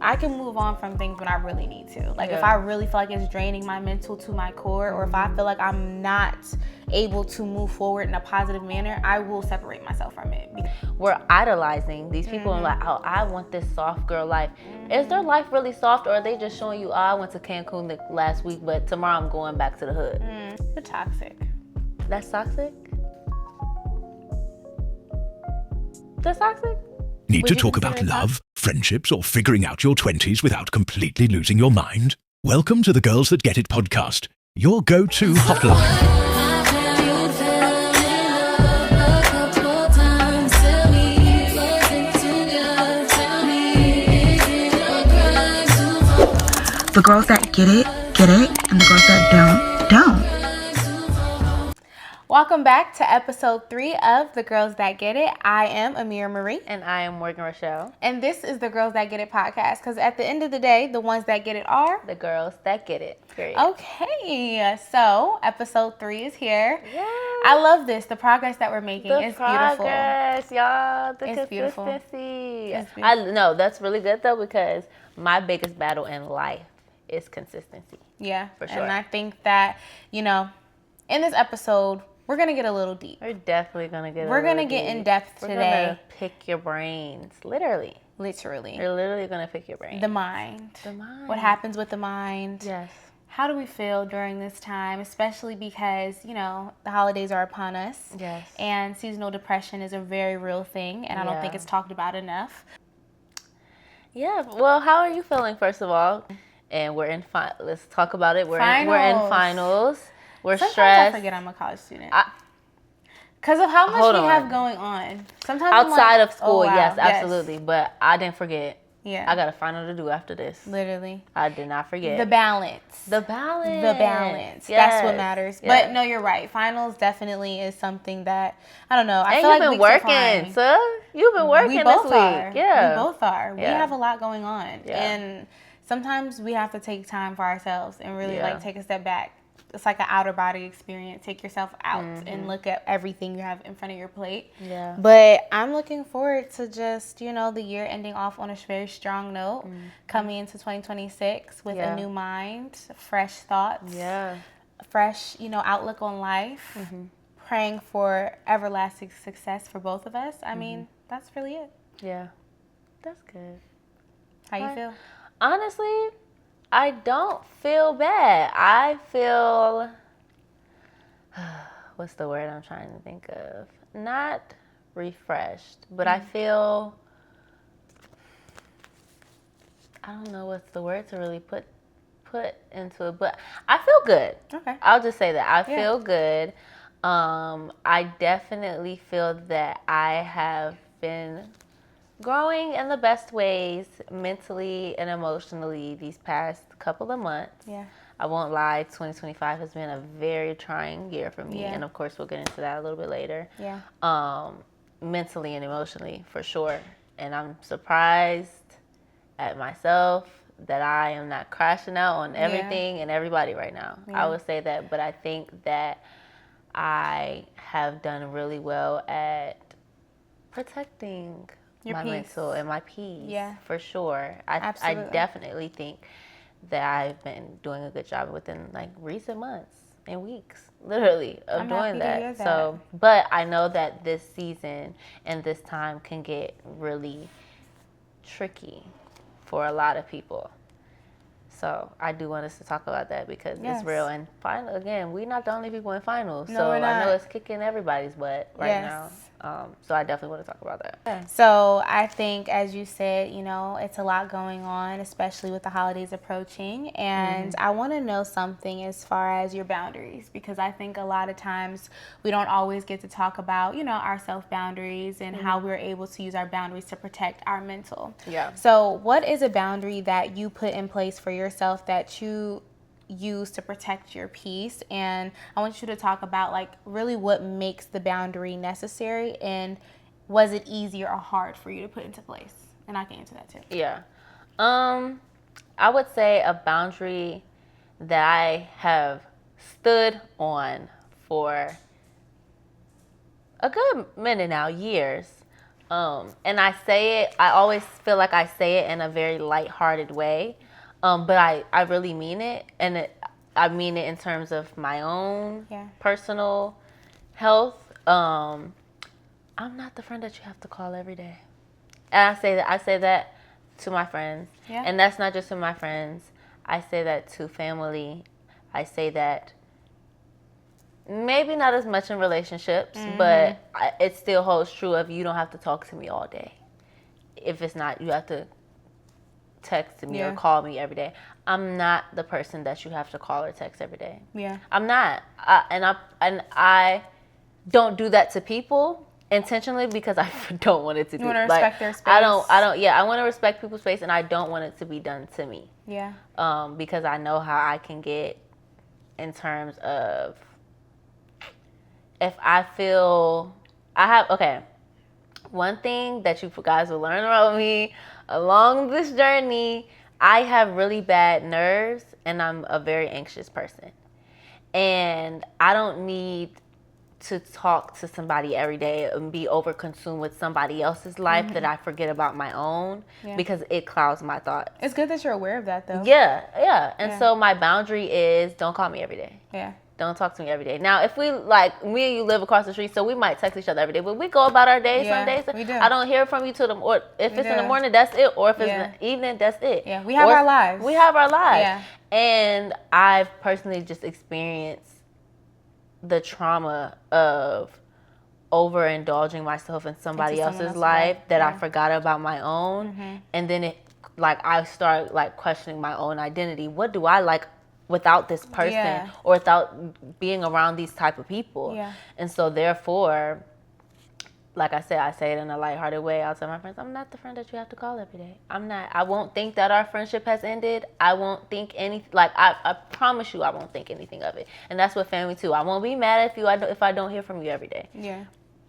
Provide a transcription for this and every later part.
I can move on from things when I really need to. Like if I really feel like it's draining my mental to my core, or if I feel like I'm not able to move forward in a positive manner, I will separate myself from it. We're idolizing these people and like, oh, I want this soft girl life. Is their life really soft, or are they just showing you, oh, I went to Cancun last week, but tomorrow I'm going back to the hood? You're toxic. That's toxic? That's toxic? Need to talk about love, friendships, or figuring out your 20s without completely losing your mind? Welcome to the Girls That Get It podcast, your go-to hotline. The girls that get it, and the girls that don't. Welcome back to episode 3 of The Girls That Get It. I am Amira Marie. And I am Rochelle. And this is the Girls That Get It podcast, because at the end of the day, the ones that get it are the girls that get it, period. Okay, so episode 3 is here. Yay. I love this. The progress that we're making is beautiful. Y'all. The it's beautiful. Consistency. It's beautiful. I know that's really good though, because my biggest battle in life is consistency. Yeah, for sure. And I think that, in this episode, we're going to get a little deep. We're definitely going to get We're going to get in depth today. We're going to pick your brains. Literally. We're literally going to pick your brains. The mind. What happens with the mind. Yes. How do we feel during this time, especially because, the holidays are upon us. Yes. And seasonal depression is a very real thing, and I don't think it's talked about enough. Yeah. Well, how are you feeling, first of all? And we're in let's talk about it. We're in finals. We're Sometimes stressed. I forget I'm a college student. Because of how much we have going on. Sometimes outside of school, oh, wow. yes, absolutely. But I didn't forget. Yeah. I got a final to do after this. Literally. I did not forget. The balance. Yes. That's what matters. Yes. But no, you're right. Finals definitely is something that, I don't know. I feel like you've been working, sir. You've been working this week. Yeah. We both are. Yeah. We have a lot going on. Yeah. And sometimes we have to take time for ourselves and really take a step back. It's like an outer body experience. Take yourself out and look at everything you have in front of your plate. Yeah. But I'm looking forward to just, the year ending off on a very strong note, coming into 2026 with a new mind, fresh thoughts, fresh, outlook on life, praying for everlasting success for both of us. I mean, that's really it. Yeah. That's good. How you feel? Honestly, I don't feel bad. I feel, what's the word I'm trying to think of? Not refreshed, but I feel, I don't know what's the word to really put into it, but I feel good. Okay. I'll just say that. I feel good. I definitely feel that I have been growing in the best ways, mentally and emotionally, these past couple of months. Yeah. I won't lie, 2025 has been a very trying year for me. Yeah. And of course, we'll get into that a little bit later. Yeah. Mentally and emotionally, for sure. And I'm surprised at myself that I am not crashing out on everything and everybody right now. Yeah. I would say that, but I think that I have done really well at protecting your my peace. mental and my peace, for sure. Absolutely. I definitely think that I've been doing a good job within recent months and weeks, literally, of doing that. So, but I know that this season and this time can get really tricky for a lot of people. So I do want us to talk about that because it's real. And again, we're not the only people in finals. No, so we're not. I know it's kicking everybody's butt right now. So I definitely want to talk about that. Yeah. So I think, as you said, it's a lot going on, especially with the holidays approaching. And I want to know something as far as your boundaries, because I think a lot of times we don't always get to talk about, our self-boundaries and how we're able to use our boundaries to protect our mental. Yeah. So what is a boundary that you put in place for yourself that you use to protect your peace? And I want you to talk about really what makes the boundary necessary, and was it easier or hard for you to put into place? And I can answer that too. Yeah. I would say a boundary that I have stood on for a good minute now, years, And I say it, I always feel like I say it in a very lighthearted way. But I really mean it. And I mean it in terms of my own personal health. I'm not the friend that you have to call every day. And I say that to my friends. Yeah. And that's not just to my friends. I say that to family. I say that maybe not as much in relationships, but it still holds true of you don't have to talk to me all day. If it's not, you have to text me or call me every day. I'm not the person that you have to call or text every day. Yeah, I'm not. I don't do that to people intentionally because I don't want it to. You want to respect their space. I don't. Yeah, I want to respect people's space, and I don't want it to be done to me. Yeah. Because I know how I can get in terms of if I feel one thing that you guys will learn about me along this journey, I have really bad nerves and I'm a very anxious person. And I don't need to talk to somebody every day and be overconsumed with somebody else's life that I forget about my own because it clouds my thoughts. It's good that you're aware of that though. Yeah. And so my boundary is don't call me every day. Yeah. Don't talk to me every day. Now, if we, like, me and you live across the street, so we might text each other every day, but we go about our day some days. We do. I don't hear from you till if it's in the morning, that's it. Or if it's in the evening, that's it. Yeah, we have our lives. We have our lives. Yeah. And I've personally just experienced the trauma of overindulging myself in somebody else's life that I forgot about my own. And then I start, questioning my own identity. What do I like without this person or without being around these type of people? And so therefore, like I said, I say it in a lighthearted way. I'll tell my friends, I'm not the friend that you have to call every day. I'm not. I won't think that our friendship has ended. I won't think I promise you I won't think anything of it. And that's with family too. I won't be mad at you if I don't hear from you every day. Yeah.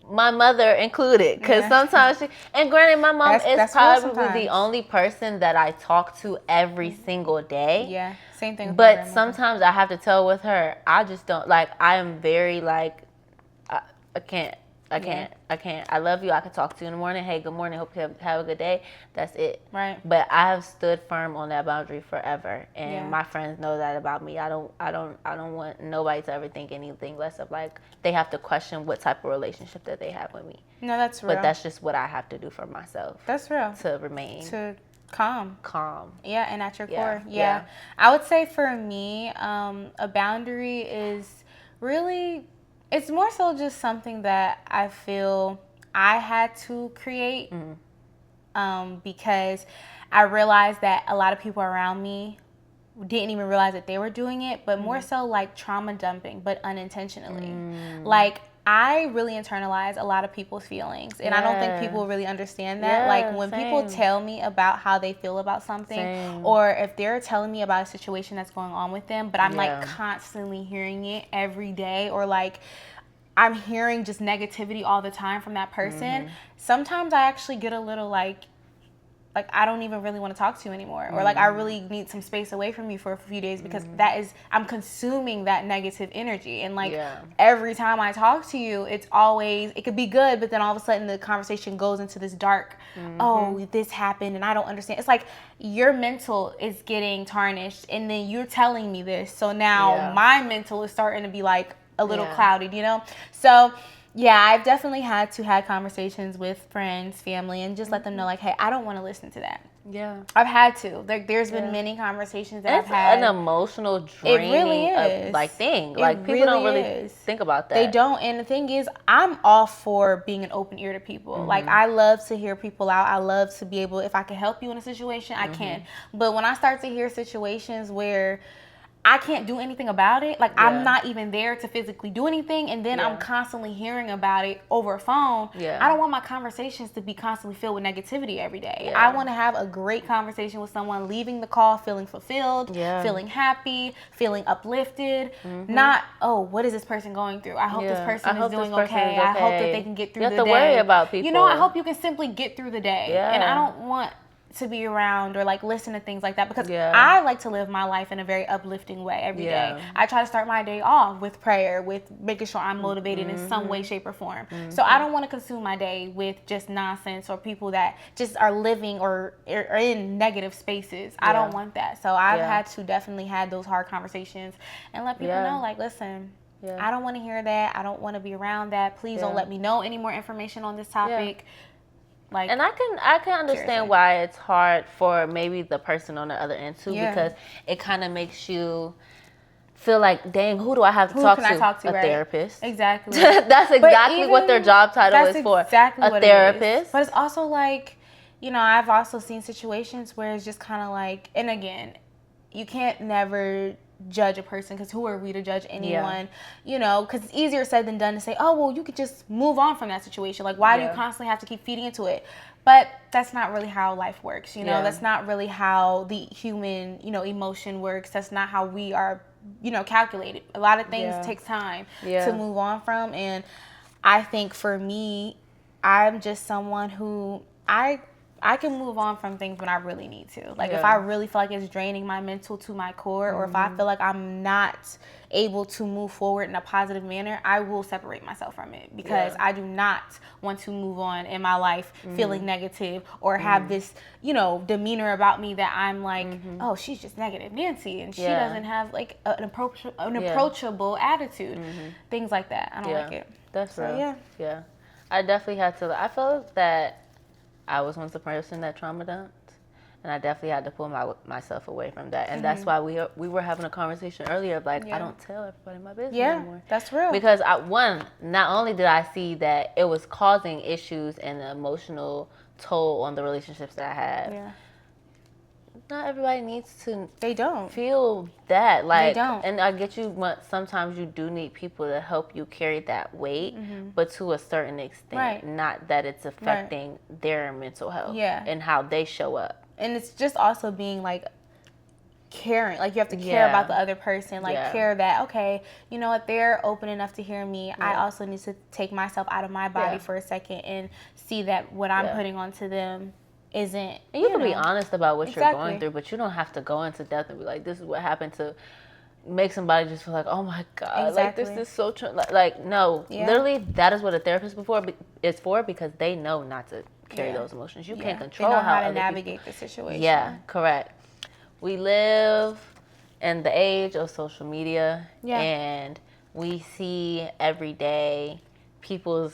My mother included, because sometimes and granted, my mom is probably the only person that I talk to every single day. Yeah, same thing. But sometimes I have to tell with her, I just don't I am very I can't. I love you. I can talk to you in the morning. Hey, good morning. Hope you have a good day. That's it. Right. But I have stood firm on that boundary forever, and my friends know that about me. I don't want nobody to ever think anything less of they have to question what type of relationship that they have with me. No, that's real. But that's just what I have to do for myself. That's real. To remain calm. Yeah, and at your core. Yeah. I would say for me, a boundary is really. It's more so just something that I feel I had to create because I realized that a lot of people around me didn't even realize that they were doing it, but more so trauma dumping, but unintentionally. I really internalize a lot of people's feelings, and I don't think people really understand that. When people tell me about how they feel about something, or if they're telling me about a situation that's going on with them, but I'm constantly hearing it every day, or I'm hearing just negativity all the time from that person. Sometimes I actually get a little I don't even really want to talk to you anymore, or I really need some space away from you for a few days because I'm consuming that negative energy. And every time I talk to you, it could be good, but then all of a sudden the conversation goes into this dark, oh, this happened and I don't understand. It's your mental is getting tarnished, and then you're telling me this, so now my mental is starting to be a little clouded, So yeah, I've definitely had to have conversations with friends, family, and just let them know, hey, I don't want to listen to that. Yeah. I've had to. There's been many conversations that I've had. It's an emotional draining it really is. Thing. People don't really think about that. They don't. And the thing is, I'm all for being an open ear to people. I love to hear people out. I love to be able, if I can help you in a situation, I can. But when I start to hear situations where I can't do anything about it. I'm not even there to physically do anything, and then I'm constantly hearing about it over a phone. Yeah. I don't want my conversations to be constantly filled with negativity every day. Yeah. I want to have a great conversation with someone, leaving the call feeling fulfilled, feeling happy, feeling uplifted. Not, oh, what is this person going through? I hope this person is doing okay. I hope that they can get through the day. You have to worry about people. I hope you can simply get through the day. Yeah. And I don't want to be around or like listen to things like that, because I like to live my life in a very uplifting way every day. I try to start my day off with prayer, with making sure I'm motivated in some way, shape, or form. So I don't want to consume my day with just nonsense or people that just are living or are in negative spaces. I don't want that. So I've had to definitely have those hard conversations and let people know, like, listen, I don't want to hear that. I don't want to be around that. Please don't let me know any more information on this topic. Like, and I can understand why it's hard for maybe the person on the other end too, because it kind of makes you feel like, dang, who do I have to talk to? A therapist. Exactly. That's exactly what their job title is for. Exactly a therapist. But it's also like, you know, I've also seen situations where it's just kind of like, and again, you can't never judge a person, because who are we to judge anyone? You know, because it's easier said than done to say, oh, well, you could just move on from that situation. Like, why do you constantly have to keep feeding into it? But that's not really how life works, you know? That's not really how the human, you know, emotion works. That's not how we are, you know, calculated. A lot of things takes time to move on from. And I think for me, I'm just someone who I can move on from things when I really need to. Like, if I really feel like it's draining my mental to my core, or if I feel like I'm not able to move forward in a positive manner, I will separate myself from it, because I do not want to move on in my life feeling negative or have this, you know, demeanor about me that I'm like, oh, she's just negative Nancy, and she doesn't have like an approachable attitude. Things like that. I don't like it. That's real. Yeah. I definitely had to. I felt that I was once a person that trauma dumped, and I definitely had to pull myself away from that. And that's why we were having a conversation earlier of like, I don't tell everybody my business anymore. That's real. Because not only did I see that it was causing issues and an emotional toll on the relationships that I have. Not everybody needs to. They don't feel that. Like, they don't. And I get you. Sometimes you do need people to help you carry that weight, but to a certain extent, not that it's affecting their mental health and how they show up. And it's just also being like caring. Like, you have to care about the other person. Like, care that, okay, you know what, they're open enough to hear me. I also need to take myself out of my body for a second and see that what I'm putting onto them isn't. And you can be honest about what you're going through, but you don't have to go into depth and be like, this is what happened, to make somebody just feel like, oh my God, like this is so true. Like no, literally, that is what a therapist is for, because they know not to carry those emotions. You can't control how to navigate the situation. Yeah, correct. We live in the age of social media, and we see every day people's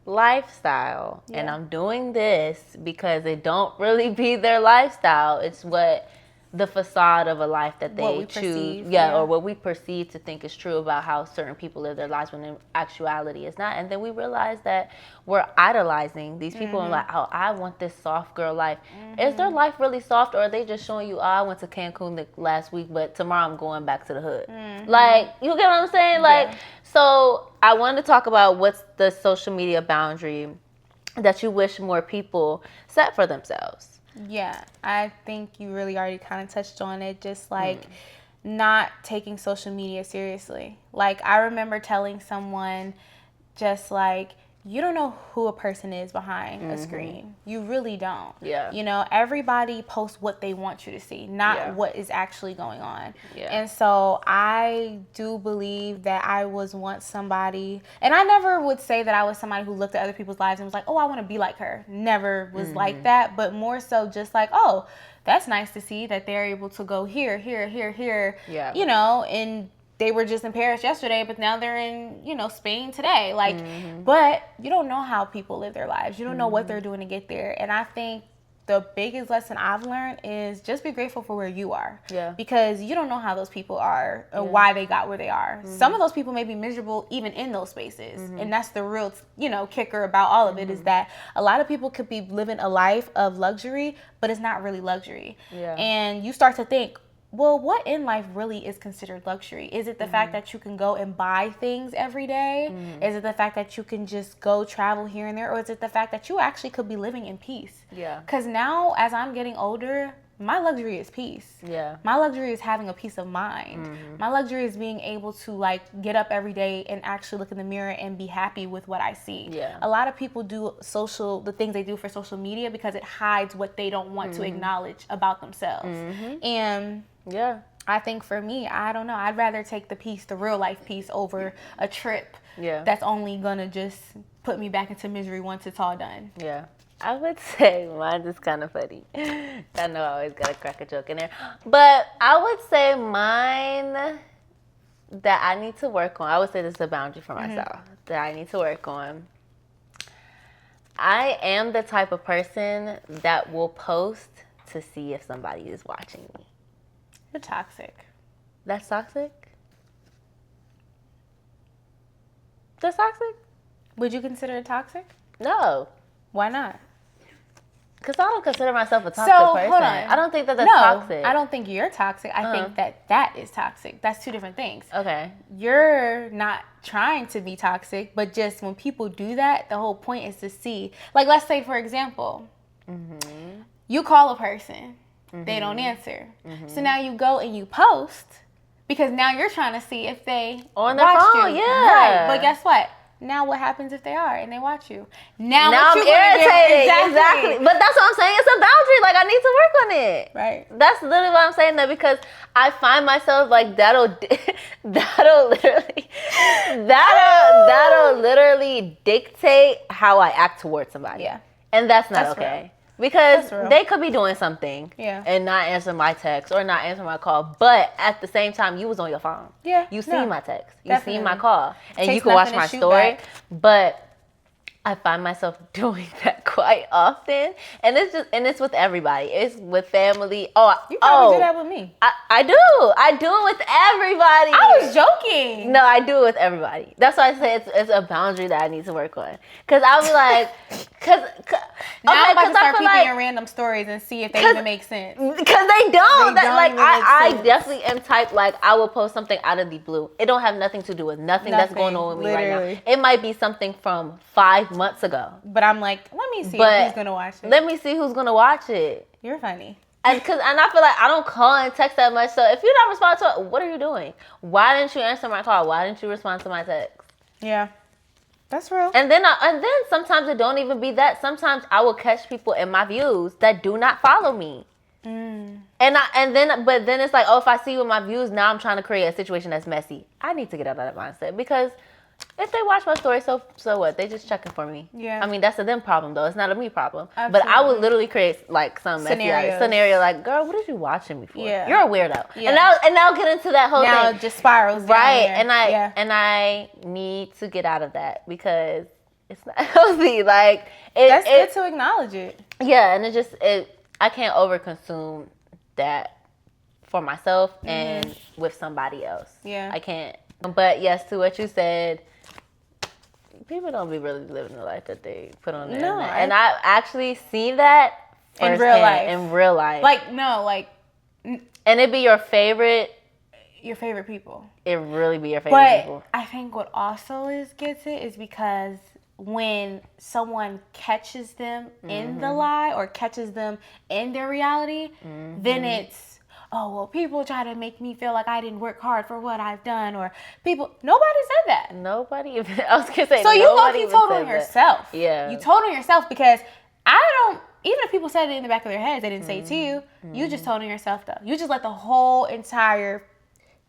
lifestyle, and I'm doing this because it don't really be their lifestyle. It's what the facade of a life that they choose, or what we perceive to think is true about how certain people live their lives, when in actuality it's not. And then we realize that we're idolizing these people and like, oh, I want this soft girl life. Is their life really soft, or are they just showing you, oh, I went to Cancun last week, but tomorrow I'm going back to the hood? Like, you get what I'm saying? Like, so I wanted to talk about what's the social media boundary that you wish more people set for themselves. Yeah, I think you really already kind of touched on it, just like not taking social media seriously. Like, I remember telling someone, just like, you don't know who a person is behind a screen. You really don't. Yeah. You know, everybody posts what they want you to see, not what is actually going on. Yeah. And so I do believe that I was once somebody, and I never would say that I was somebody who looked at other people's lives and was like, oh, I want to be like her. Never was like that, but more so just like, oh, that's nice to see that they're able to go here, here, here, here, you know, and they were just in Paris yesterday, but now they're in, you know, Spain today. Like, but you don't know how people live their lives. You don't know what they're doing to get there. And I think the biggest lesson I've learned is just be grateful for where you are. Yeah. Because you don't know how those people are or why they got where they are. Some of those people may be miserable even in those spaces. And that's the real, you know, kicker about all of it, is that a lot of people could be living a life of luxury, but it's not really luxury. Yeah. And you start to think, well, what in life really is considered luxury? Is it the fact that you can go and buy things every day? Is it the fact that you can just go travel here and there? Or is it the fact that you actually could be living in peace? Yeah. Because now, as I'm getting older, my luxury is peace. Yeah. My luxury is having a peace of mind. My luxury is being able to like get up every day and actually look in the mirror and be happy with what I see. Yeah. A lot of people do the things they do for social media because it hides what they don't want to acknowledge about themselves. And yeah, I think for me, I don't know, I'd rather take the real life peace over a trip that's only gonna just put me back into misery once it's all done. Yeah. I would say mine is kind of funny. I know I always gotta crack a joke in there. But I would say mine that I need to work on, I would say this is a boundary for myself that I need to work on. I am the type of person that will post to see if somebody is watching me. You're toxic. That's toxic? That's toxic? Would you consider it toxic? No. Why not? Because I don't consider myself a toxic person. Hold on. I don't think that that's toxic. I don't think you're toxic. I think that is toxic. That's two different things. Okay. You're not trying to be toxic, but just when people do that, the whole point is to see. Like, let's say, for example, you call a person. They don't answer. So now you go and you post because now you're trying to see if they on their watched phone, you. yeah. Right. But guess what? Now what happens if they are and they watch you? Now I'm irritated. Exactly. But that's what I'm saying. It's a boundary. Like, I need to work on it. Right. That's literally what I'm saying, though, because I find myself like that'll literally dictate how I act towards somebody. Yeah. And that's not okay. Real. Because they could be doing something and not answer my text or not answer my call. But at the same time, you was on your phone. Yeah. You seen my text. You seen my call. And you can watch my story. Back. But I find myself doing that quite often. And it's with everybody. It's with family. You probably do that with me. I do. I do it with everybody. I was joking. No, I do it with everybody. That's why I say it's a boundary that I need to work on. Because I'll be like, now I'm about to start peeping in random stories and see if they even make sense. Because they don't. I definitely am type, like, I will post something out of the blue. It don't have nothing to do with nothing that's going on with me right now. It might be something from 5 months ago. But I'm like, let me see who's going to watch it. Let me see who's going to watch it. You're funny. And I feel like I don't call and text that much. So if you're not responding to it, what are you doing? Why didn't you answer my call? Why didn't you respond to my text? Yeah. That's real. And then sometimes it don't even be that. Sometimes I will catch people in my views that do not follow me. But then it's like, if I see you in my views, now I'm trying to create a situation that's messy. I need to get out of that mindset because if they watch my story, so what? They just checking for me. Yeah. I mean, that's a them problem though. It's not a me problem. Absolutely. But I would literally create like some messy scenario like, girl, what are you watching me for? Yeah. You're a weirdo. Yeah. And now get into that whole thing. Now it just spirals down right. there. And I need to get out of that because it's not healthy. Like that's good to acknowledge it. Yeah, and I can't overconsume that for myself and with somebody else. Yeah. I can't. But yes, to what you said, people don't be really living the life that they put on the internet. And I've actually seen that in real life. In real life. And it be your favorite people. It really be your favorite people. But I think what also gets it is because when someone catches them in the lie or catches them in their reality, then it's, people try to make me feel like I didn't work hard for what I've done, or nobody said that. Nobody even, I was going to say, so you low-key told on yourself. Yeah. You told on yourself because even if people said it in the back of their heads, they didn't say it to you, you just told on yourself though. You just let the whole entire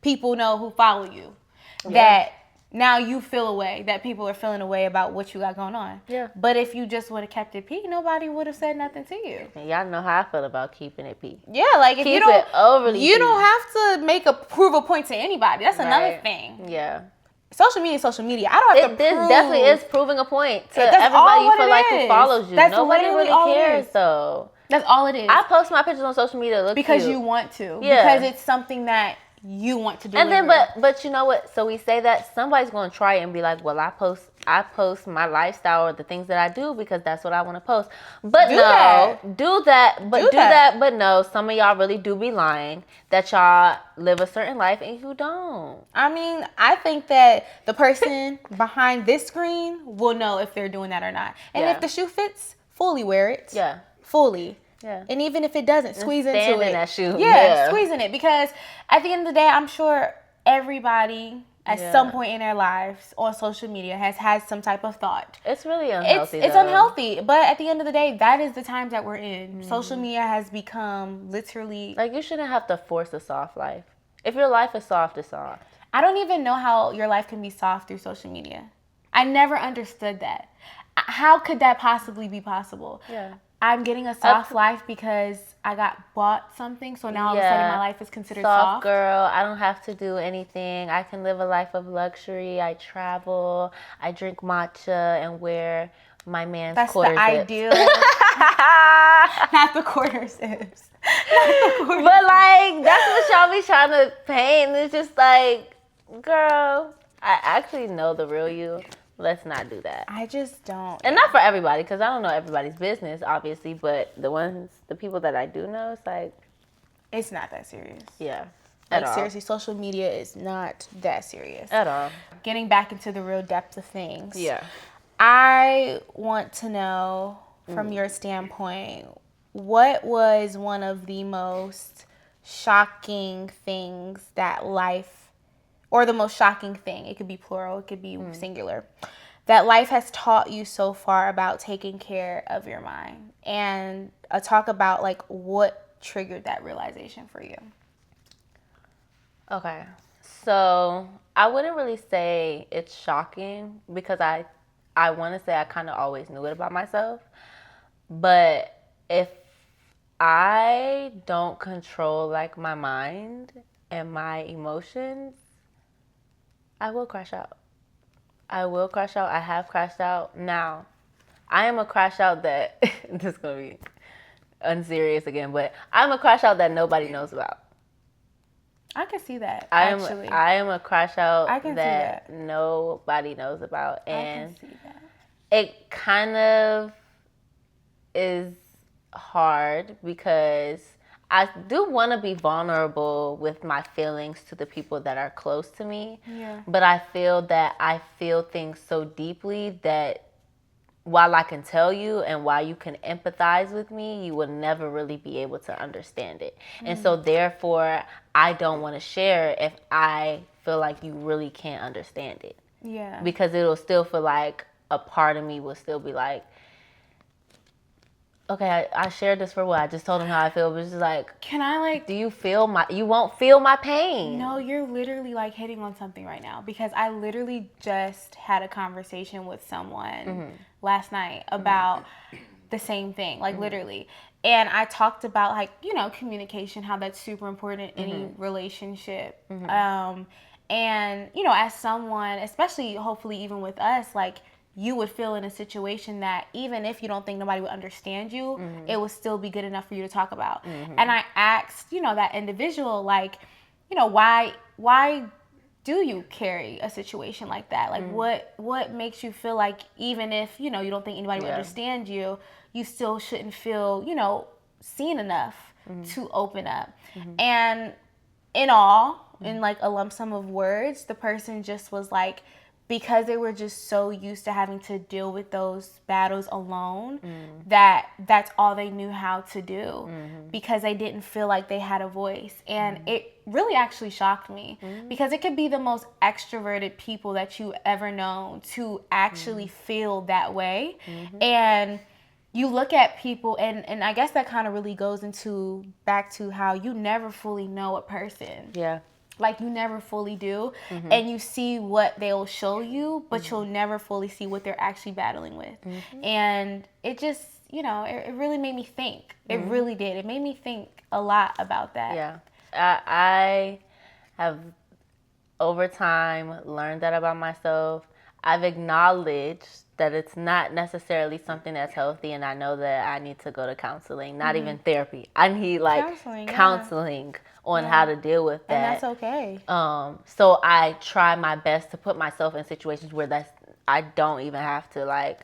people know who follow you that now you feel a way, that people are feeling a way about what you got going on. Yeah. But if you just would have kept it P, nobody would have said nothing to you. And y'all know how I feel about keeping it P. Yeah, like if you don't have to prove a point to anybody. That's another thing. Yeah. Social media is social media. I don't have to prove. This definitely is proving a point to everybody you feel like who follows you. Nobody really cares though. That's all it is. I post my pictures on social media to look because cute. You want to. Yeah. Because it's something that you want to do. And then but you know what? So we say that somebody's gonna try it and be like, well, I post my lifestyle or the things that I do because that's what I want to post. But do that. But no, some of y'all really do be lying that y'all live a certain life and you don't. I mean, I think that the person behind this screen will know if they're doing that or not. And if the shoe fits, fully wear it. Yeah. Fully. Yeah. And even if it doesn't, squeeze into it. In that shoe. Yeah, squeeze in it. Because at the end of the day, I'm sure everybody at some point in their lives on social media has had some type of thought. It's really unhealthy. It's unhealthy. But at the end of the day, that is the times that we're in. Social media has become literally... Like, you shouldn't have to force a soft life. If your life is soft, it's soft. I don't even know how your life can be soft through social media. I never understood that. How could that possibly be possible? Yeah. I'm getting a soft life because I got bought something, so now all of a sudden my life is considered soft. Girl, I don't have to do anything. I can live a life of luxury. I travel. I drink matcha and wear my man's quarter zips. That's the ideal. Not the quarter zips. But like, that's what y'all be trying to paint. It's just like, girl, I actually know the real you. Let's not do that. I just don't. And not for everybody, because I don't know everybody's business, obviously. But the people that I do know, it's like, it's not that serious. Yeah. Like, seriously, social media is not that serious. At all. Getting back into the real depth of things. Yeah. I want to know, from your standpoint, what was one of the most shocking things that life, or the most shocking thing, it could be plural, it could be singular, that life has taught you so far about taking care of your mind? And talk about like what triggered that realization for you. Okay. So I wouldn't really say it's shocking, because I want to say I kind of always knew it about myself. But if I don't control like my mind and my emotions, I will crash out. I will crash out. I have crashed out. Now, I am a crash out that, this is going to be unserious again, but I'm a crash out that nobody knows about. I can see that, actually. I am a crash out I can that see that. nobody knows about. And I can see that. it kind of is hard, because I do want to be vulnerable with my feelings to the people that are close to me. Yeah. But I feel that I feel things so deeply that while I can tell you and while you can empathize with me, you will never really be able to understand it. And so therefore, I don't want to share if I feel like you really can't understand it. Yeah. Because it'll still feel like a part of me will still be like, okay, I shared this for what? I just told him how I feel, but it's just like, can I like... do you feel you won't feel my pain. No, you're literally like hitting on something right now, because I literally just had a conversation with someone last night about the same thing, like literally. And I talked about like, communication, how that's super important in any relationship. And, as someone, especially hopefully even with us, like, you would feel in a situation that even if you don't think nobody would understand you, it would still be good enough for you to talk about. And I asked, that individual, like, why do you carry a situation like that? Like, what makes you feel like even if, you don't think anybody would understand you, you still shouldn't feel, seen enough to open up? And in like a lump sum of words, the person just was like, because they were just so used to having to deal with those battles alone, that's all they knew how to do, because they didn't feel like they had a voice. And it really actually shocked me, because it could be the most extroverted people that you ever known to actually feel that way. And you look at people, and I guess that kind of really goes back to how you never fully know a person. Yeah. Like, you never fully do. And you see what they'll show you, but you'll never fully see what they're actually battling with. And it just, it really made me think. It really did. It made me think a lot about that. Yeah. I have, over time, learned that about myself. I've acknowledged that it's not necessarily something that's healthy, and I know that I need to go to counseling, not even therapy. I need, like, counseling on how to deal with that. And that's okay. So I try my best to put myself in situations where I don't even have to, like,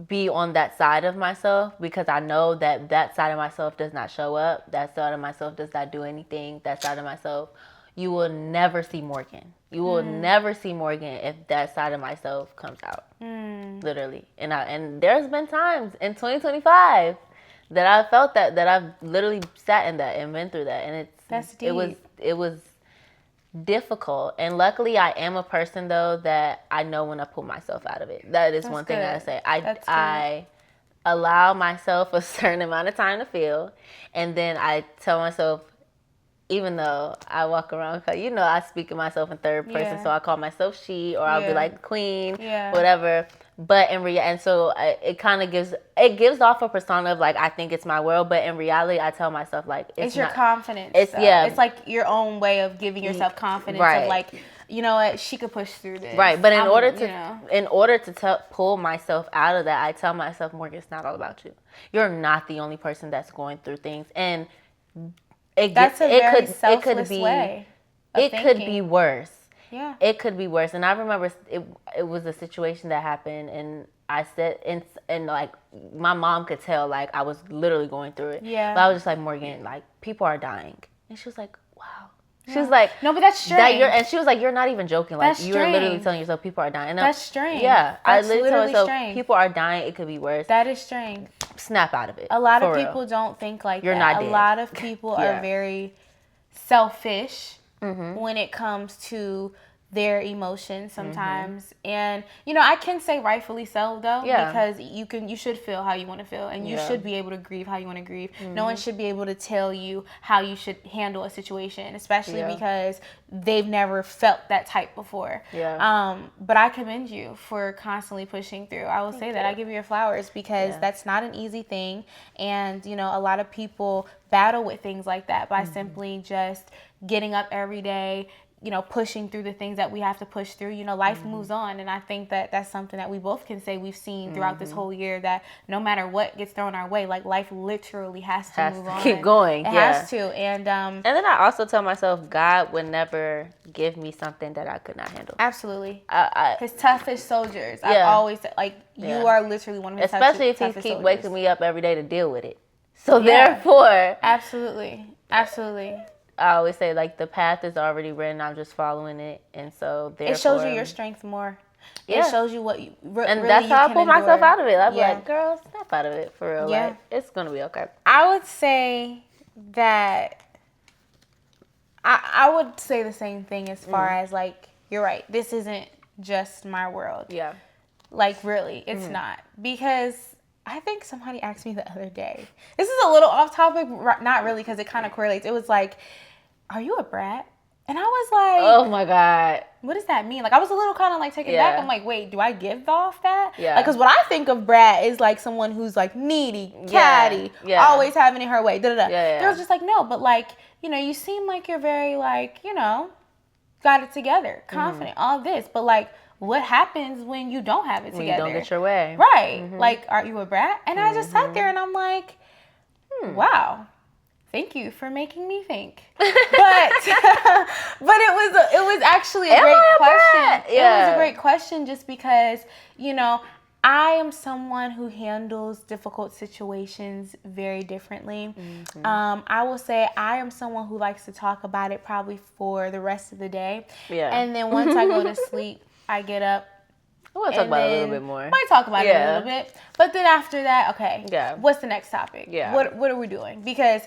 be on that side of myself, because I know that side of myself does not show up. That side of myself does not do anything. That side of myself, you will never see Morgan. You will never see Morgan if that side of myself comes out. Literally. And there's been times in 2025 that I felt that I've literally sat in that and been through that, and That's deep. It was difficult, and luckily I am a person though that I know when I pull myself out of it. That is one thing I say. I allow myself a certain amount of time to feel, and then I tell myself, even though I walk around, I speak of myself in third person, so I call myself she, or I'll be like queen, whatever. But and so it kind of gives off a persona of like, I think it's my world, but in reality, I tell myself like it's your confidence. It's like your own way of giving yourself confidence of like, you know what, she could push through this. Right, but in order to pull myself out of that, I tell myself, Morgan, it's not all about you. You're not the only person that's going through things, and that's a very selfless way of thinking. Could be worse. Yeah. It could be worse. And I remember it was a situation that happened, and I said, and like my mom could tell, like I was literally going through it. Yeah. But I was just like, Morgan, like people are dying. And she was like, wow. She was like, no, but that's strange. And she was like, you're not even joking. Like you're literally telling yourself people are dying. And that's strange. Yeah. That's I literally told myself, strange. people are dying. It could be worse. That is strange. Snap out of it. A lot of people don't think like you're that. Not dead. A lot of people are very selfish when it comes to their emotions sometimes. And I can say rightfully so though, because you should feel how you want to feel, and you should be able to grieve how you want to grieve. No one should be able to tell you how you should handle a situation, especially because they've never felt that type before. But I commend you for constantly pushing through. I will say that. I give you your flowers, because that's not an easy thing, and a lot of people battle with things like that by simply just getting up every day, pushing through the things that we have to push through. Life moves on, and I think that that's something that we both can say we've seen throughout this whole year, that no matter what gets thrown our way, like life literally has to move on. Keep going. It has to. And then I also tell myself, God would never give me something that I could not handle. Absolutely. His toughest soldiers. I've always said, like, you are literally one of his especially if toughest he keep soldiers. waking me up every day to deal with it. So therefore, absolutely. I always say, like, the path is already written. I'm just following it. And so, therefore... It shows you your strength more. It shows you what you and really that's how I pull endure. myself out of it. I'm like, girl, snap out of it, for real. Yeah. Like, it's going to be okay. I would say that... I would say the same thing as far as, like, you're right. This isn't just my world. Yeah. Like, really, it's not. Because... I think somebody asked me the other day. This is a little off topic, not really, because it kind of correlates. It was like, are you a brat? And I was like, oh my God. What does that mean? Like, I was a little kind of like taken back. I'm like, wait, do I give off that? Yeah. Like, because what I think of brat is like someone who's like needy, catty, always having it her way, They was just like, no, but like, you seem like you're very like, got it together, confident, all this. But like, what happens when you don't have it together? When you don't get your way. Right. Like, are you a brat? And I just sat there and I'm like, wow, thank you for making me think. But it was actually a great question. It was a great question, just because, I am someone who handles difficult situations very differently. I will say I am someone who likes to talk about it probably for the rest of the day. Yeah. And then once I go to sleep, I get up. I want to talk about it a little bit more. Might talk about it a little bit. But then after that, okay, what's the next topic? Yeah. What are we doing? Because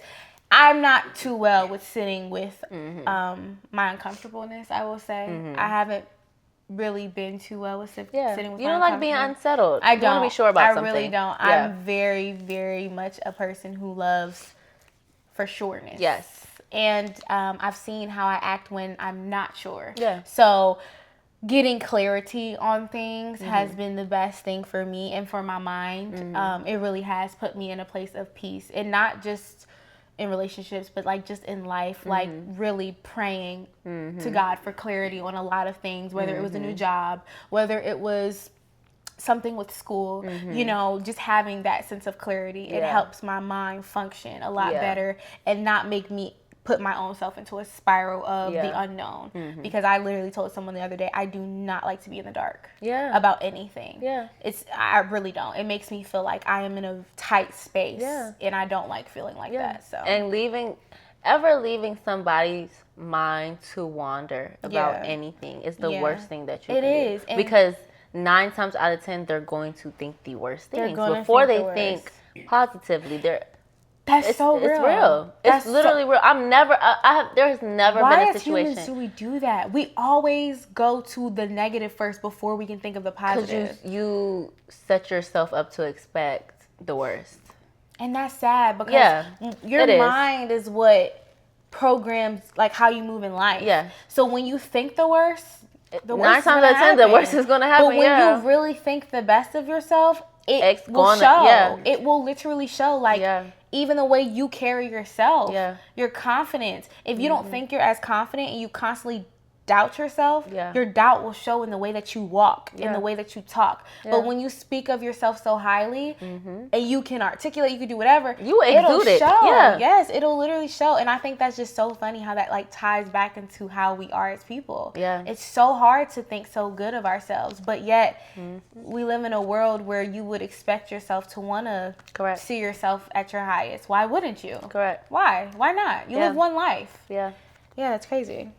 I'm not too well with sitting with my uncomfortableness, I will say. I haven't really been too well with sitting with my uncomfortableness. You don't like being unsettled. I don't. You want to be sure about something. I really don't. Yeah. I'm very, very much a person who loves for sureness. Yes. And I've seen how I act when I'm not sure. Yeah. So getting clarity on things has been the best thing for me and for my mind. It really has put me in a place of peace, and not just in relationships, but like just in life, like really praying to God for clarity on a lot of things, whether it was a new job, whether it was something with school, just having that sense of clarity. It helps my mind function a lot better and not make me put my own self into a spiral of the unknown. Because I literally told someone the other day, I do not like to be in the dark about anything. I really don't. It makes me feel like I am in a tight space, and I don't like feeling like that. So, and leaving somebody's mind to wander about anything is the worst thing that you can do. It is. Because 9 times out of 10 they're going to think the worst things before they think positively. That's so real. It's real. It's literally real. There's never been a situation. Why as humans do we do that? We always go to the negative first before we can think of the positive. Because you set yourself up to expect the worst. And that's sad because your mind is what programs like how you move in life. Yeah. So when you think the worst, 9 times out of 10, the worst is going to happen. But when you really think the best of yourself, it will show. Yeah. It will literally show. Like, even the way you carry yourself, your confidence. If you don't think you're as confident and you constantly doubt yourself, your doubt will show in the way that you walk, in the way that you talk. But when you speak of yourself so highly and you can articulate, you can do whatever, it'll show. Yes, it'll literally show. And I think that's just so funny how that like ties back into how we are as people. It's so hard to think so good of ourselves, but yet we live in a world where you would expect yourself to want to see yourself at your highest. Why wouldn't you? Correct. Why not? You live one life. Yeah, that's crazy.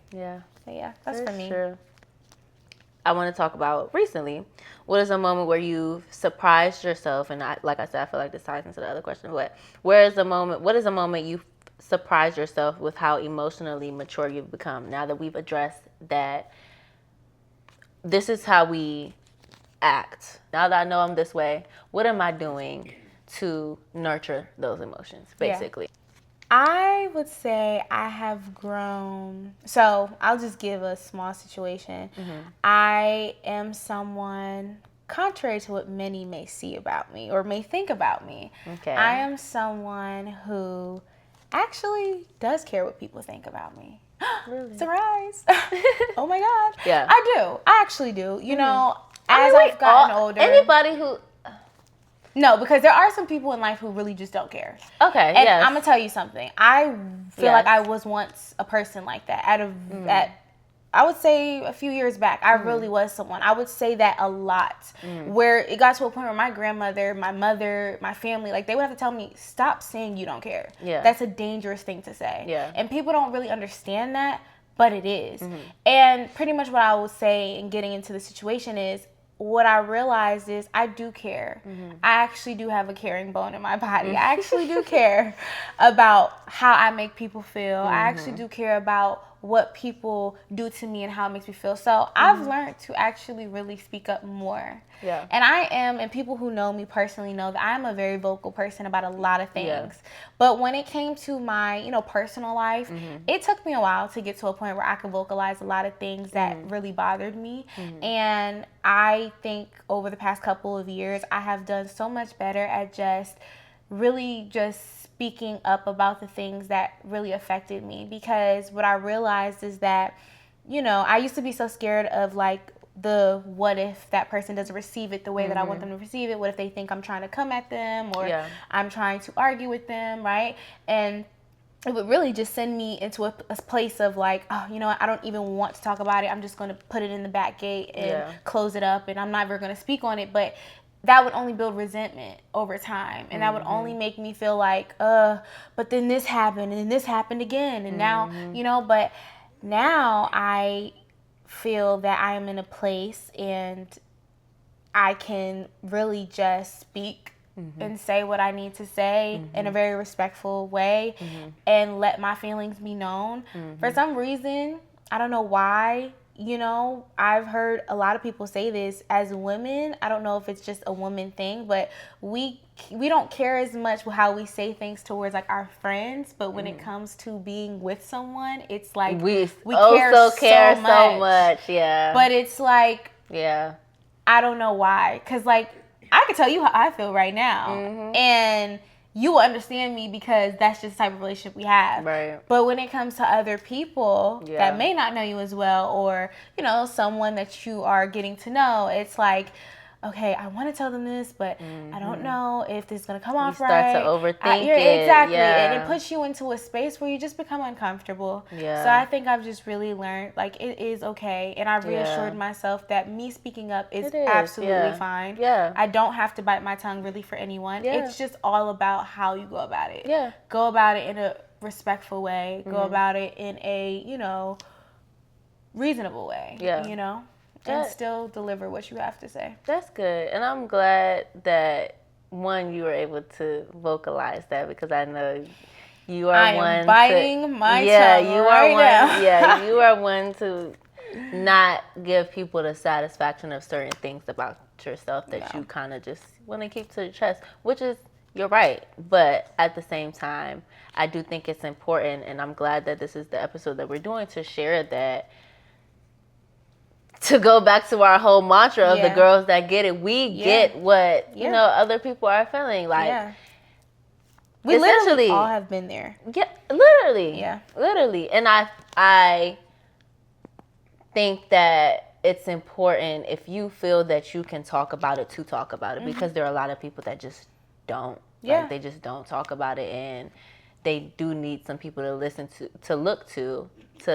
Yeah, that's for me. True. I want to talk about recently. What is a moment where you surprised yourself? And like I said, I feel like this ties into the other question. But what is a moment you surprised yourself with how emotionally mature you've become? Now that we've addressed that, this is how we act. Now that I know I'm this way, what am I doing to nurture those emotions? Basically. I would say I have grown. So I'll just give a small situation. I am someone, contrary to what many may see about me or may think about me, I am someone who actually does care what people think about me. Really? Surprise. Oh my God. Yeah. I do. I actually do. You know, as I've gotten older. Anybody who... No, because there are some people in life who really just don't care. Okay, and I'm gonna tell you something. I feel like I was once a person like that. I would say a few years back, I really was someone. I would say that a lot. Where it got to a point where my grandmother, my mother, my family, like they would have to tell me, stop saying you don't care. Yeah. That's a dangerous thing to say. Yeah. And people don't really understand that, but it is. And pretty much what I will say in getting into the situation is, what I realized is I do care. I actually do have a caring bone in my body. I actually do care about how I make people feel. I actually do care about what people do to me and how it makes me feel. So I've learned to actually really speak up more. Yeah. And and people who know me personally know that I'm a very vocal person about a lot of things. Yeah. But when it came to my, personal life, it took me a while to get to a point where I could vocalize a lot of things that really bothered me. And I think over the past couple of years, I have done so much better at just speaking up about the things that really affected me. Because what I realized is that, I used to be so scared of like the what if that person doesn't receive it the way that I want them to receive it? What if they think I'm trying to come at them or I'm trying to argue with them, right? And it would really just send me into a place of like, oh, you know what? I don't even want to talk about it. I'm just going to put it in the back gate and close it up, and I'm never going to speak on it. But that would only build resentment over time, and that would only make me feel like, but then this happened, and then this happened again, and now, but now I feel that I am in a place and I can really just speak and say what I need to say in a very respectful way and let my feelings be known. For some reason, I don't know why, I've heard a lot of people say this as women. I don't know if it's just a woman thing, but we don't care as much how we say things towards like our friends, but when it comes to being with someone, it's like we care so much. Yeah. But it's like, I don't know why, because like I can tell you how I feel right now, and you will understand me because that's just the type of relationship we have. Right. But when it comes to other people that may not know you as well, or, someone that you are getting to know, it's like, okay, I want to tell them this, but I don't know if this is going to come off right. You start to overthink it. Exactly. And it puts you into a space where you just become uncomfortable. Yeah. So I think I've just really learned, like, it is okay. And I reassured myself that me speaking up is absolutely fine. Yeah. I don't have to bite my tongue really for anyone. Yeah. It's just all about how you go about it. Yeah. Go about it in a respectful way. Go about it in a, reasonable way. Yeah. And still deliver what you have to say. That's good. And I'm glad that one, you were able to vocalize that because I know you are I one am biting my yeah, tongue you right are one. now. Yeah, you are one to not give people the satisfaction of certain things about yourself that you kind of just want to keep to your chest, which is, you're right. But at the same time, I do think it's important, and I'm glad that this is the episode that we're doing to share that. To go back to our whole mantra of the girls that get it, we get what you know other people are feeling like. We literally all have been there. Yeah, literally. Yeah, literally. And I think that it's important if you feel that you can talk about it to talk about it, because there are a lot of people that just don't. Yeah, like, they just don't talk about it, and they do need some people to listen to look to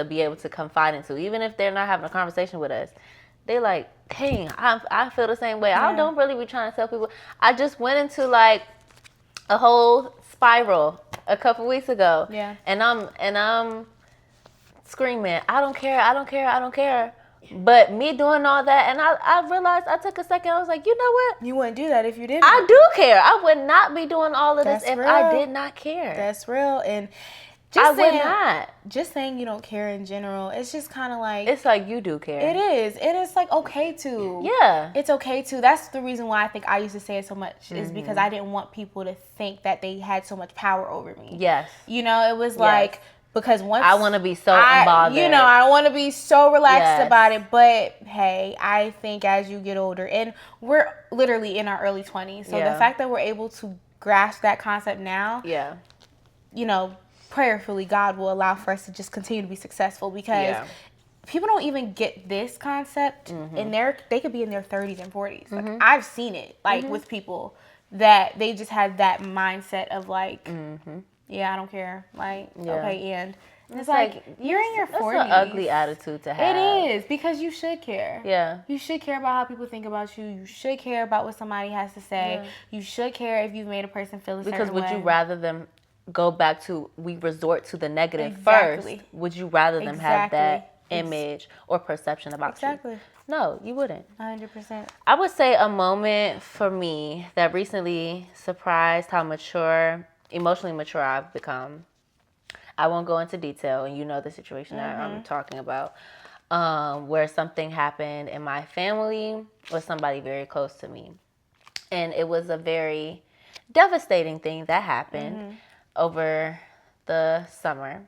be able to confide into, even if they're not having a conversation with us. They like, dang, I feel the same way. I don't really be trying to tell people. I just went into like a whole spiral a couple weeks ago. Yeah. And I'm screaming, I don't care. But me doing all that, and I realized, I took a second, I was like, you know what? You wouldn't do that if you didn't. I do care. I would not be doing all of this if real. I did not care. That's real. And would not. Just saying you don't care in general, it's just kind of like... It's like, you do care. It is. It is like okay to. Yeah. It's okay to. That's the reason why I think I used to say it so much, is because I didn't want people to think that they had so much power over me. Yes. You know, it was like... Because once I want to be so unbothered. You know, I want to be so relaxed about it. But hey, I think as you get older, and we're literally in our early 20s, so the fact that we're able to grasp that concept now, you know, prayerfully, God will allow for us to just continue to be successful, because people don't even get this concept, and they could be in their 30s and 40s. Like, I've seen it, like with people that they just had that mindset of like. Yeah, I don't care. Like, okay, and it's like you're in your 40s. That's an ugly attitude to have. It is, because you should care. Yeah. You should care about how people think about you. You should care about what somebody has to say. Yeah. You should care if you've made a person feel a certain way. Because would you rather them go back to, we resort to the negative first? Would you rather them have that image or perception about you? No, you wouldn't. 100%. I would say a moment for me that recently surprised how emotionally mature I've become. I won't go into detail, and you know the situation that I'm talking about, where something happened in my family with somebody very close to me. And it was a very devastating thing that happened over the summer.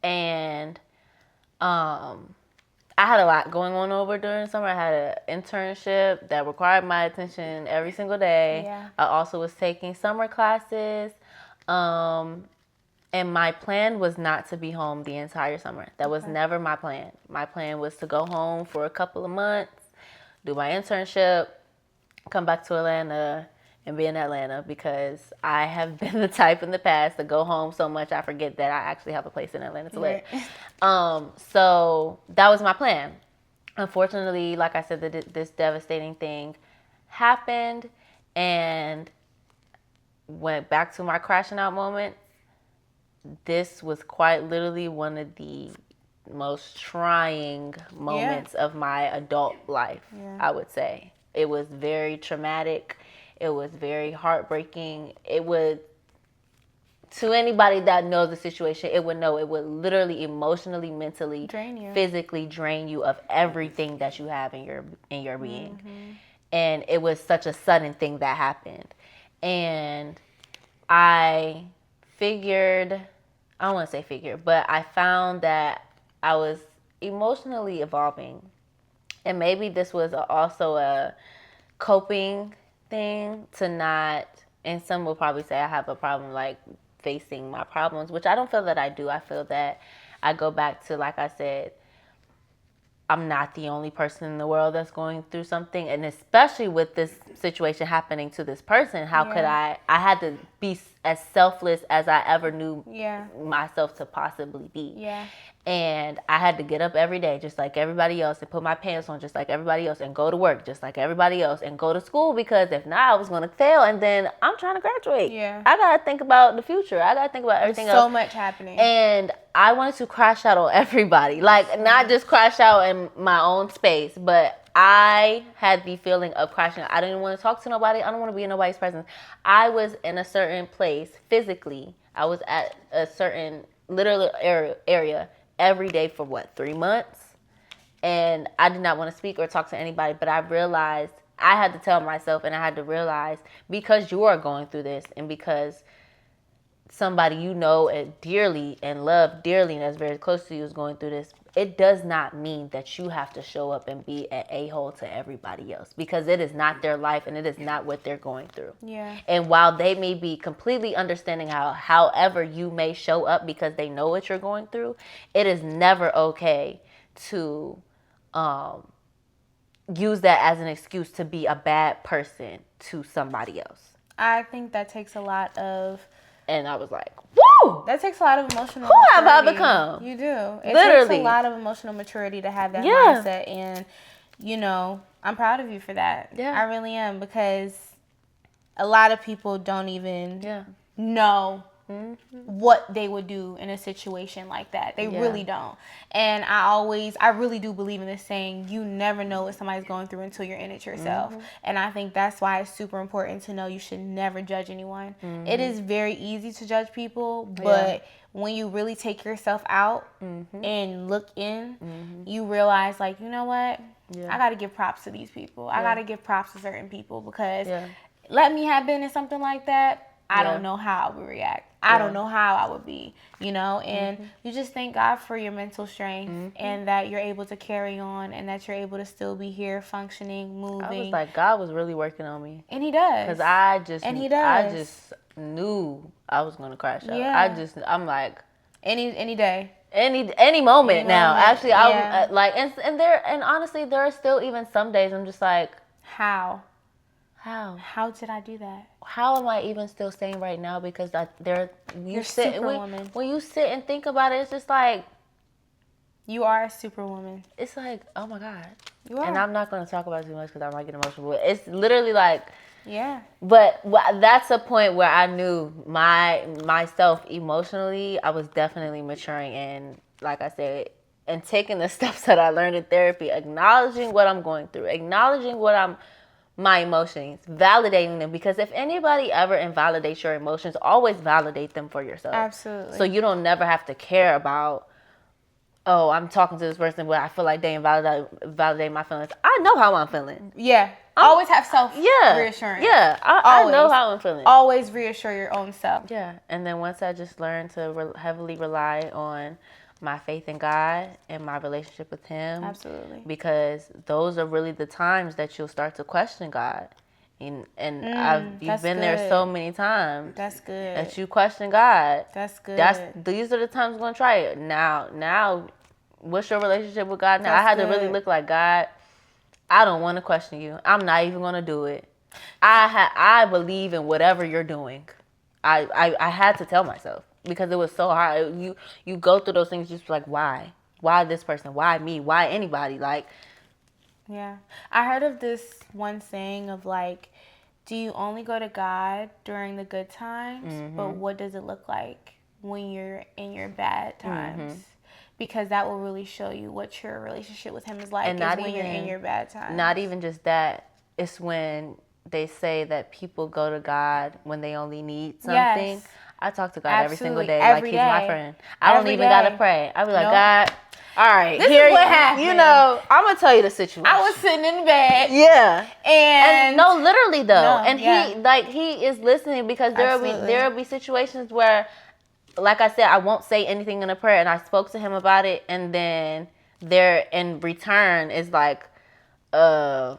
And I had a lot going on over during the summer. I had an internship that required my attention every single day. Yeah. I also was taking summer classes. And my plan was not to be home the entire summer. That was never my plan. My plan was to go home for a couple of months, do my internship, come back to Atlanta, and be in Atlanta, because I have been the type in the past to go home so much I forget that I actually have a place in Atlanta to live. So that was my plan. Unfortunately, like I said, this devastating thing happened, and went back to my crashing out moment. This was quite literally one of the most trying moments of my adult life, I would say. It was very traumatic. It was very heartbreaking. It would, to anybody that knows the situation, it would know it would literally emotionally, mentally, drain you, physically drain you of everything that you have in your being. And it was such a sudden thing that happened. And I don't want to say figured, but I found that I was emotionally evolving. And maybe this was also a coping thing to not, and some will probably say I have a problem like facing my problems, which I don't feel that I do. I feel that I go back to, like I said, I'm not the only person in the world that's going through something. And especially with this situation happening to this person, how could I had to be as selfless as I ever knew myself to possibly be. Yeah. And I had to get up every day just like everybody else, and put my pants on just like everybody else, and go to work just like everybody else, and go to school, because if not, I was going to fail. And then I'm trying to graduate. Yeah. I got to think about the future. I got to think about everything else. So much happening. And I wanted to crash out on everybody. Like, not just crash out in my own space, but I had the feeling of crashing. I didn't want to talk to nobody. I don't want to be in nobody's presence. I was in a certain place physically. I was at a certain literal area every day for 3 months? And I did not want to speak or talk to anybody, but I realized I had to tell myself, and I had to realize, because you are going through this, and because somebody you know dearly and love dearly and that's very close to you is going through this, it does not mean that you have to show up and be an a-hole to everybody else, because it is not their life and it is not what they're going through. Yeah. And while they may be completely understanding however you may show up because they know what you're going through, it is never okay to use that as an excuse to be a bad person to somebody else. I think that takes a lot of... And I was like, woo! That takes a lot of emotional Who maturity. have I become? You do. It Literally. takes a lot of emotional maturity to have that mindset. And, you know, I'm proud of you for that. Yeah. I really am, because a lot of people don't even know what they would do in a situation like that. They really don't. And I really do believe in this saying, you never know what somebody's going through until you're in it yourself. And I think that's why it's super important to know you should never judge anyone. It is very easy to judge people, but when you really take yourself out and look in, you realize, like, you know what? I got to give props to these people. I got to give props to certain people, because let me have been in something like that, I don't know how I would react. I don't know how I would be, you know, and you just thank God for your mental strength and that you're able to carry on and that you're able to still be here, functioning, moving. I was like, God was really working on me. And He does. Because I just knew I was going to crash out. Yeah. I'm like, any day. Any moment now. moment. Actually, I like, and honestly, there are still even some days I'm just like, How did I do that? How am I even still staying right now? Because You're superwoman. When you sit and think about it, it's just like, you are a superwoman. It's like, oh my God. You are. And I'm not going to talk about it too much because I might get emotional. But it's literally like, But that's a point where I knew myself emotionally, I was definitely maturing, and like I said, and taking the steps that I learned in therapy, acknowledging what I'm going through, acknowledging my emotions, validating them, because if anybody ever invalidates your emotions, always validate them for yourself. Absolutely. So you don't never have to care about, oh, I'm talking to this person, but I feel like they invalidate my feelings. I know how I'm feeling. Yeah. Always have reassurance. Yeah. I know how I'm feeling. Always reassure your own self. Yeah. And then once I just learned to heavily rely on my faith in God and my relationship with Him. Absolutely. Because those are really the times that you'll start to question God. You've been there so many times. That's good. That you question God. That's good. These are the times I'm going to try it. Now, what's your relationship with God now? I had to really look like, God, I don't want to question you. I'm not even going to do it. I believe in whatever you're doing. I had to tell myself. Because it was so hard. You go through those things just like, why? Why this person? Why me? Why anybody? Like, yeah. I heard of this one saying of like, do you only go to God during the good times? But what does it look like when you're in your bad times? Because that will really show you what your relationship with Him is like, and when you're in your bad times. Not even just that. It's when they say that people go to God when they only need something. Yes. I talk to God every single day, every like day. He's my friend. I don't even gotta pray. I be like, God, all right, this is what happened. You know, I'm gonna tell you the situation. I was sitting in bed. Yeah, and no, literally though, no, and he is listening, because there will be situations where, like I said, I won't say anything in a prayer, and I spoke to Him about it, and then there in return is like a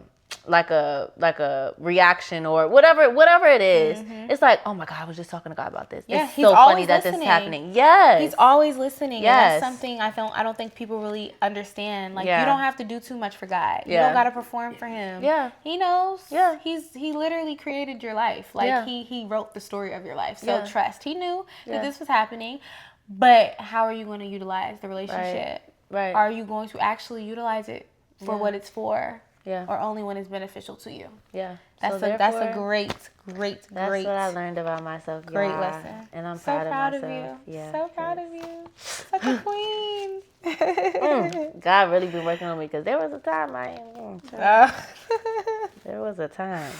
reaction or whatever it is. It's like, oh my God, I was just talking to God about this. Yeah, it's so funny that this is happening. Yes, He's always listening. Yes, and that's something I don't think people really understand. Like, you don't have to do too much for God. You don't got to perform for Him. Yeah, He knows. Yeah, he literally created your life. Like, he wrote the story of your life. So trust. He knew that this was happening. But how are you going to utilize the relationship? Right. Are you going to actually utilize it for what it's for? Yeah. Or only when it's beneficial to you. Yeah. That's a great. That's what I learned about myself. Great lesson. And I'm so proud of of myself. you. Yeah. So proud of you. Such a queen. God God really been working on me because there was a time there was a time.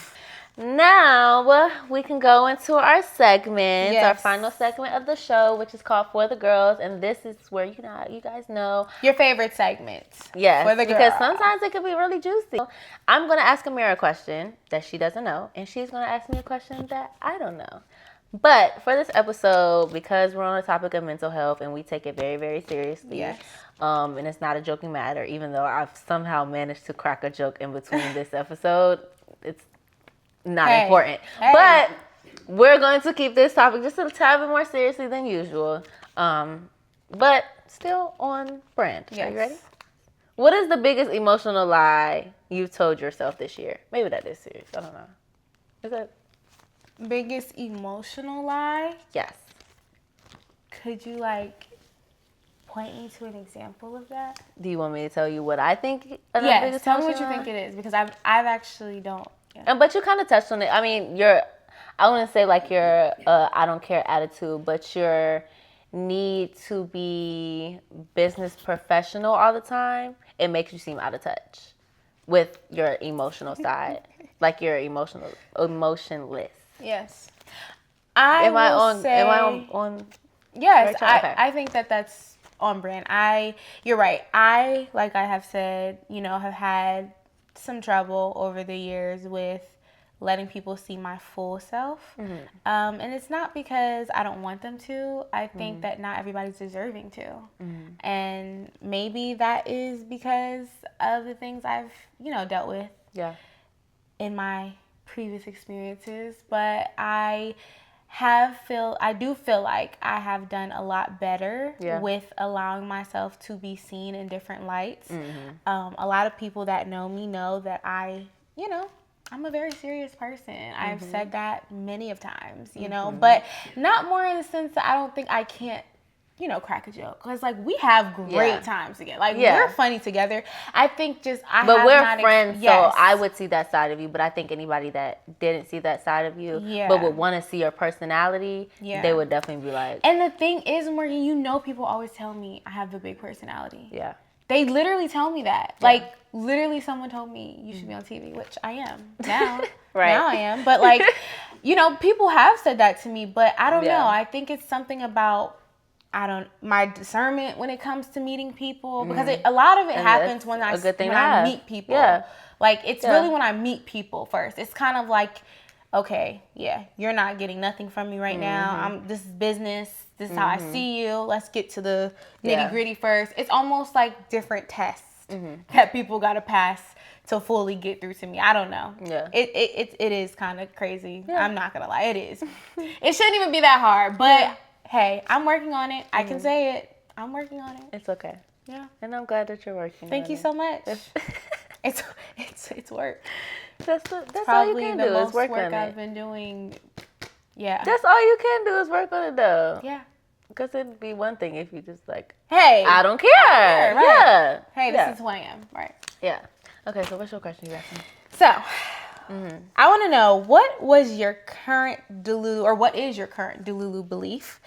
Now we can go into our segment, our final segment of the show, which is called For the Girls, and this is where you guys know your favorite segment. Yes, For the girl. Because sometimes it can be really juicy. I'm gonna ask Amira a question that she doesn't know, and she's gonna ask me a question that I don't know. But for this episode, because we're on the topic of mental health and we take it very, very seriously, and it's not a joking matter, even though I've somehow managed to crack a joke in between this episode, it's not important. But we're going to keep this topic just a tad bit more seriously than usual, but still on brand. Are you ready? What is the biggest emotional lie you've told yourself this year? Maybe that is serious. I don't know. Is that biggest emotional lie? Yes. Could you point me to an example of that? Do you want me to tell you what I think? Yes. Tell me what you think it is, because I've actually don't. Yeah. But you kind of touched on it. I mean, I wouldn't say your I don't care attitude, but your need to be business professional all the time, it makes you seem out of touch with your emotional side. You're emotionless. Yes. Am I on? Yes, I think that's on brand. You're right. I have said, have had some trouble over the years with letting people see my full self. Mm-hmm. And it's not because I don't want them to. I think that not everybody's deserving to. Mm-hmm. And maybe that is because of the things I've, dealt with in my previous experiences. But I do feel like I have done a lot better with allowing myself to be seen in different lights. Mm-hmm. A lot of people that know me know that I'm a very serious person. Mm-hmm. I've said that many of times, but not more in the sense that I don't think I can't, crack a joke. Because, we have great times together. We're funny together. I think But we're friends, so I would see that side of you. But I think anybody that didn't see that side of you, but would want to see your personality, they would definitely be like. And the thing is, Morgan, people always tell me I have a big personality. Yeah. They literally tell me that. Yeah. Literally someone told me you should be on TV, which I am now. Right. Now I am. But, people have said that to me, but I don't know. I think it's something about my discernment when it comes to meeting people, because a lot of it happens when I meet people. Yeah. It's really when I meet people first. It's kind of okay, you're not getting nothing from me right now. This is business. This is how I see you. Let's get to the nitty gritty first. It's almost like different tests that people got to pass to fully get through to me. I don't know. Yeah. It is kind of crazy. Yeah. I'm not gonna lie. It is. It shouldn't even be that hard, but. Hey, I'm working on it. I can say it. I'm working on it. It's okay. Yeah. And I'm glad that you're working Thank you so much. It's work. That's all you can do is work on it. I've been doing. Yeah. That's all you can do is work on it, though. Yeah. Because it'd be one thing if you just hey, I don't care. Right. Yeah. Hey, this is who I am. Right. Yeah. Okay, so what's your question you asking? So, I want to know, what is your current Delulu belief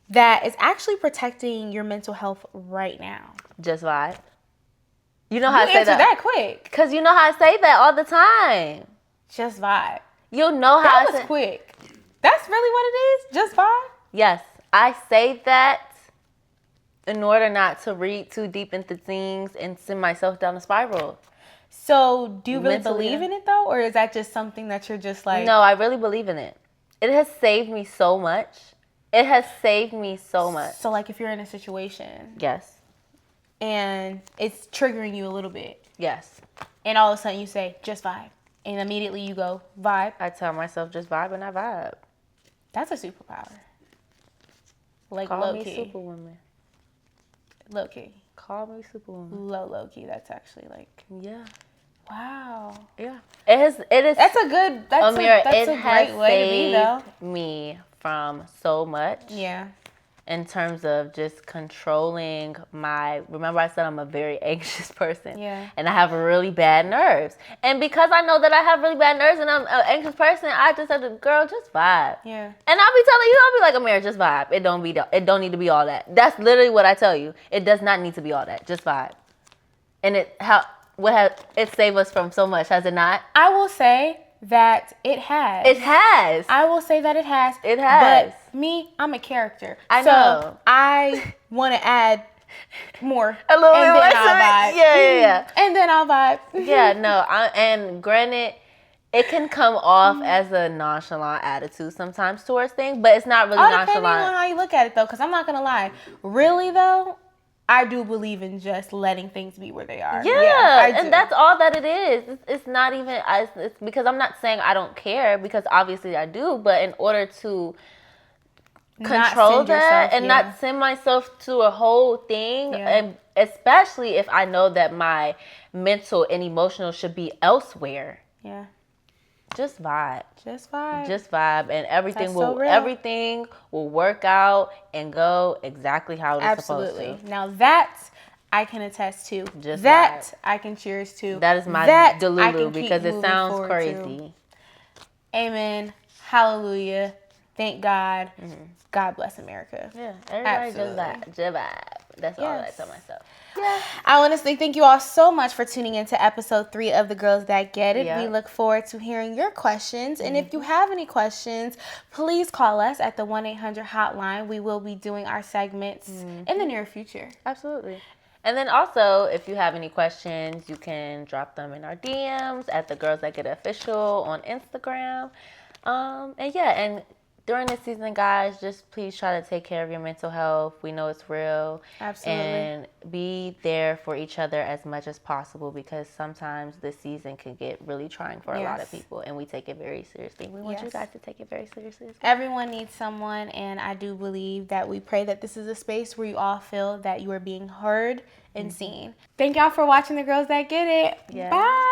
that is actually protecting your mental health right now? Just vibe. You know how I say that? You answered that quick. Because you know how I say that all the time. Just vibe. You know how that was quick. That's really what it is? Just vibe? Yes. I say that in order not to read too deep into things and send myself down a spiral. So, do you really believe in it, though? Or is that just something that you're just No, I really believe in it. It has saved me so much. So, if you're in a situation. Yes. And it's triggering you a little bit. Yes. And all of a sudden you say, just vibe. And immediately you go, vibe. I tell myself, just vibe, and I vibe. That's a superpower. Call low me key. Superwoman. Low key. Call me Superwoman. Low key. That's actually Yeah. Wow. Yeah. It is. That's a good. That's Amira, a great way to be, though. Me from so much. Yeah. In terms of just controlling remember I said I'm a very anxious person. Yeah. And I have really bad nerves. And because I know that I have really bad nerves and I'm an anxious person, I just said, girl, just vibe. Yeah. And I'll be telling you, Amira, just vibe. It don't need to be all that. That's literally what I tell you. It does not need to be all that. Just vibe. And it saved us from so much, has it not? I will say that it has. It has. I will say that it has. It has. But me, I'm a character. I know. I want to add more. A little bit more. I'll vibe. Yeah. And then I'll vibe. Yeah, no. And granted, it can come off as a nonchalant attitude sometimes towards things, but it's not really nonchalant. Depending on how you look at it, though, because I'm not going to lie. Really, though, I do believe in just letting things be where they are. Yeah, and that's all that it is. It's not even, it's because I'm not saying I don't care, because obviously I do, but in order to control that and not send myself to a whole thing, and especially if I know that my mental and emotional should be elsewhere. Yeah. Just vibe. Just vibe. Just vibe, and everything will work out and go exactly how it's supposed to. Now that I can attest to. Just that vibe. I can cheers to. That is my delulu, because it sounds crazy. Amen. Hallelujah. Thank God. God bless America. Yeah, everybody just vibe. That's all I tell myself. Yeah. I want to say thank you all so much for tuning into episode 3 of The Girls That Get It. We look forward to hearing your questions. And if you have any questions, please call us at the 1-800 hotline. We will be doing our segments in the near future. Absolutely. And then also, if you have any questions, you can drop them in our DMs at The Girls That Get It Official on Instagram. And during this season, guys, just please try to take care of your mental health. We know it's real. Absolutely. And be there for each other as much as possible, because sometimes this season can get really trying for a lot of people, and we take it very seriously. We want you guys to take it very seriously as well. Everyone needs someone, and I do believe that we pray that this is a space where you all feel that you are being heard and seen. Thank y'all for watching The Girls That Get It. Bye.